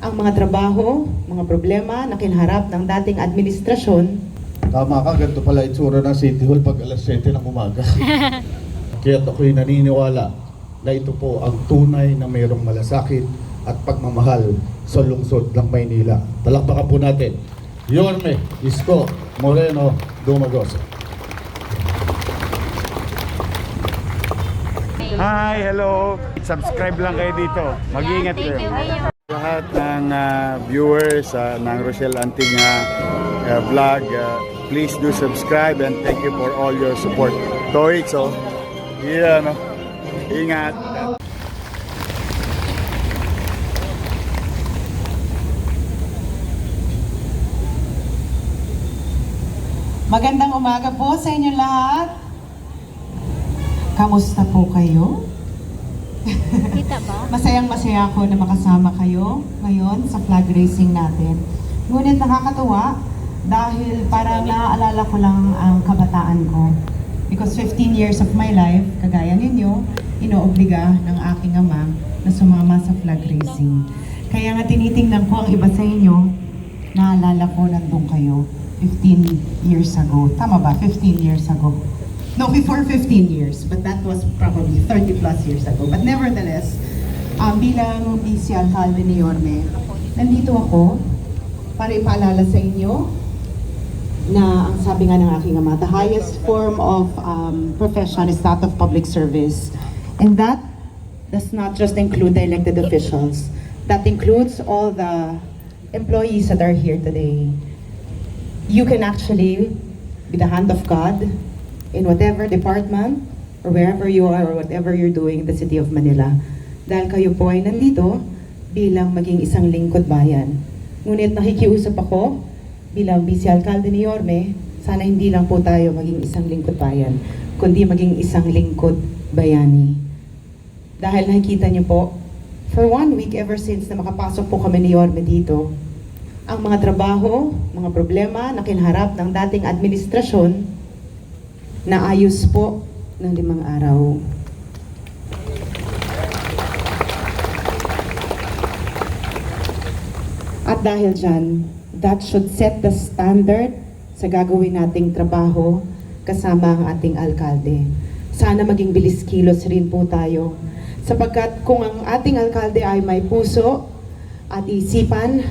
ang mga trabaho, mga problema na kinharap ng dating administrasyon. Tama ka, ganito pala itsura ng City Hall pag alas 7 ng umaga. Kaya ako'y naniniwala na ito po ang tunay na mayroong malasakit at pagmamahal sa lungsod ng Maynila. Palakpakan po natin, Yorme Isko Moreno Dumagoso. Hi, hello. Subscribe lang kayo dito. Mag-iingat kayo. Lahat ng viewers ng Rochelle Anting vlog, please do subscribe and thank you for all your support. Toy, so, yeah, no? Ingat. Magandang umaga po sa inyo lahat. Kamusta po kayo? Kita ba? Masayang-masaya ako na makasama kayo ngayon sa flag racing natin. Ngunit nakakatuwa dahil parang naaalala ko lang ang kabataan ko. Because 15 years of my life, kagaya ninyo, inoobliga ng aking ama na sumama sa flag racing. Kaya nga tinitingnan ko ang iba sa inyo, naalala ko nandun kayo 15 years ago. Tama ba? 15 years ago. No, before 15 years, but that was probably 30 plus years ago. But nevertheless, bilang vice alcalde ni Yorme, nandito ako para ipaalala sa inyo na ang sabi nga ng aking ama, the highest form of profession is that of public service. And that does not just include the elected officials. That includes all the employees that are here today. You can actually be the hand of God in whatever department or wherever you are or whatever you're doing in the city of Manila. Dahil kayo po ay nandito bilang maging isang lingkod bayan. Ngunit nakikiusap ako bilang vice-alcalde ni Yorme, sana hindi lang po tayo maging isang lingkod bayan, kundi maging isang lingkod bayani. Dahil nakikita niyo po, for 1 week ever since na makapasok po kami ni Yorme dito, ang mga trabaho, mga problema na kinharap ng dating administrasyon, naayos po ng 5 araw. At dahil dyan, that should set the standard sa gagawin nating trabaho kasama ang ating alkalde. Sana maging bilis kilos rin po tayo. Sapagkat kung ang ating alkalde ay may puso at isipan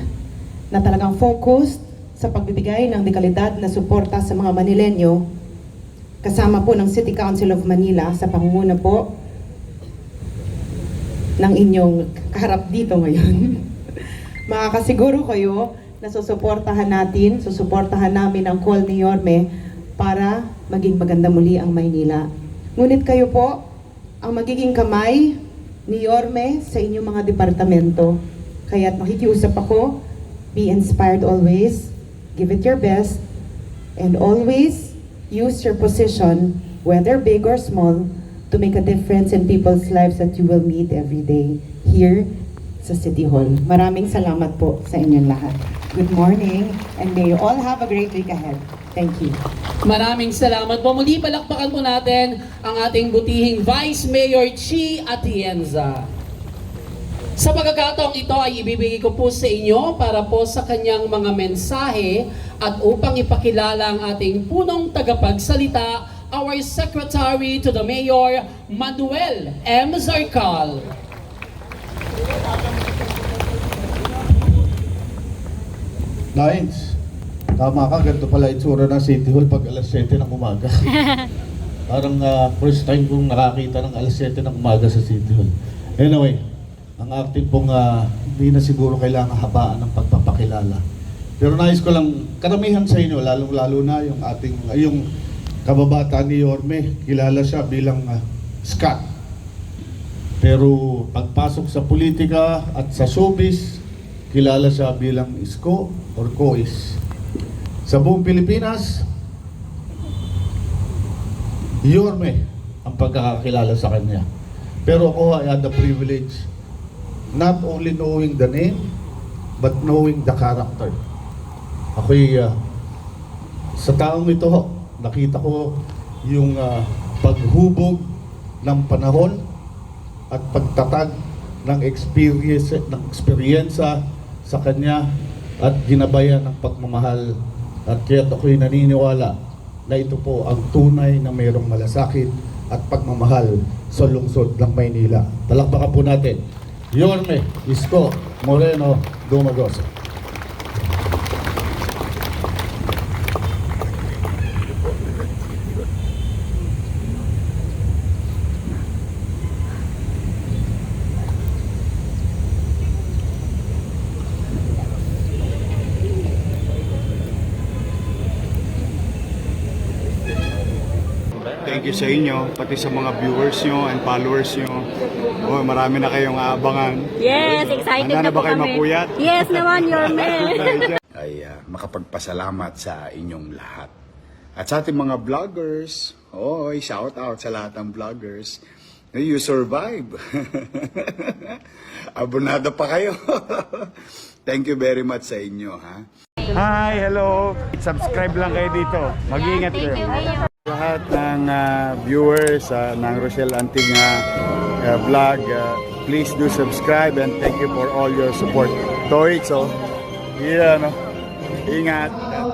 na talagang focused sa pagbibigay ng dekalidad na suporta sa mga Manilenyo, kasama po ng City Council of Manila sa pangunguna po ng inyong kaharap dito ngayon. Makakasiguro kayo na susuportahan namin ang call ni Yorme para maging maganda muli ang Maynila. Ngunit kayo po ang magiging kamay ni Yorme sa inyong mga departamento. Kaya't makikiusap ako, be inspired always, give it your best, and always use your position, whether big or small, to make a difference in people's lives that you will meet every day here sa City Hall. Maraming salamat po sa inyong lahat. Good morning, and may you all have a great week ahead. Thank you. Maraming salamat po. Muli palakpakan po natin ang ating butihing Vice Mayor Chi Atienza. Sa pagkakataong ito ay ibibigay ko po sa inyo para po sa kanyang mga mensahe at upang ipakilala ang ating punong tagapagsalita, our Secretary to the Mayor, Manuel M. Zarcal. Nines, tama ka, ganito pala itsura ng City Hall pag alas 7 ng umaga. Parang first time kong nakakita ng alas 7 ng umaga sa City Hall. Anyway, ang ating pong hindi na siguro kailangan habaan ng pagpapakilala. Pero nais ko lang, karamihan sa inyo, lalong-lalo na yung ating, yung kababataan ni Yorme, kilala siya bilang Scott. Pero pagpasok sa politika at sa showbiz, kilala siya bilang Isko or Kois. Sa buong Pilipinas, Yorme ang pagkakakilala sa kanya. Pero ako, I had the privilege not only knowing the name, but knowing the character. Ako'y sa taong ito, nakita ko yung paghubog ng panahon at pagtatag ng experience, ng eksperyensa sa kanya at ginabayan ng pagmamahal. At kaya ako'y naniniwala na ito po ang tunay na mayroong malasakit at pagmamahal sa lungsod ng Maynila. Talakpakan po natin, Yorme Isko Moreno Dumagoso. Thank you sa inyo, pati sa mga viewers nyo and followers nyo. Oh, marami na kayong aabangan. Yes, excited Handa na na ba po kayo kami. mapuyat? Yes naman, Yorme. Ay makapagpasalamat sa inyong lahat. At sa ating mga vloggers, shout out sa lahat ng vloggers. You survive. Abonado pa kayo. Thank you very much sa inyo, ha. Hi, hello. Subscribe lang kayo dito. Mag-iingat kayo. Lahat ng viewers ng Rochelle Antig vlog, please do subscribe and thank you for all your support. Toix, yeah, no? Ingat.